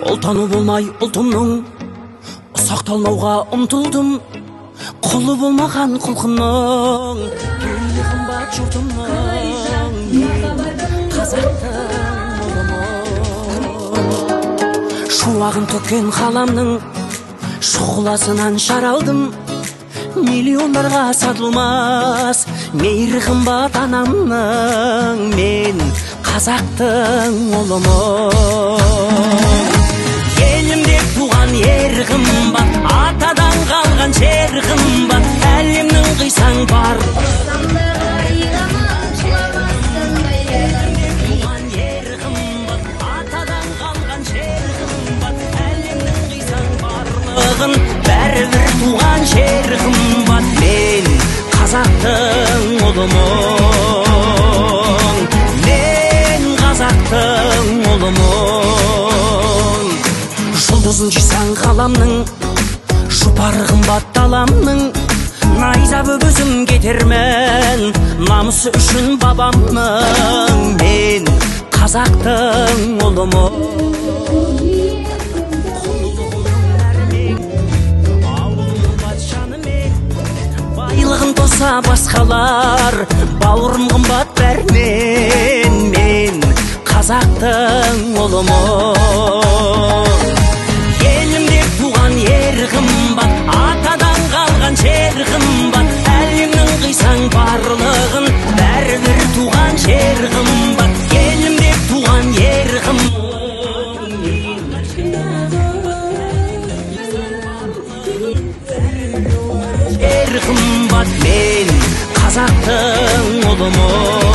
Олтаны болмай ұлтымның, сақталмауға ұмтылдым. Құлы болмаған құлқынның, пейілі қымбат жұртымның, қазақтың ұлымын. Шуағын төккен қаламның, шұғыласынан шаралдым. Миллиондарға сатылмас, мейірі қымбат анамның, мен қазақтың ұлымын. Елімде туған ер қымбат, атадан қалған жер қымбат, әлемнің қисаң бар. Елімде туған ер қымбат, атадан қалған жер қымбат, әлемнің қисаң барлығын, бәрібір туған жер қымбат, мен қазақтың ұлымын, мен қазақтың ұлымын. Жұлдызын жисаң қаламның, жұпары қымбат таламның, найза бөгізім кетермен, намысы үшін бабамның, мен қазақтың ұлымын. Байлығын тоса басқалар, бауырым қымбат бәрінен, мен қазақтың ұлымын. Елімде туған ер қымбат, атадан қалған жер қымбат, әлемнің қисаң барлығын, бәрібір туған жер қымбат. Елімде туған ер қымбат, жер қымбат, мен қазақтың ұлымын.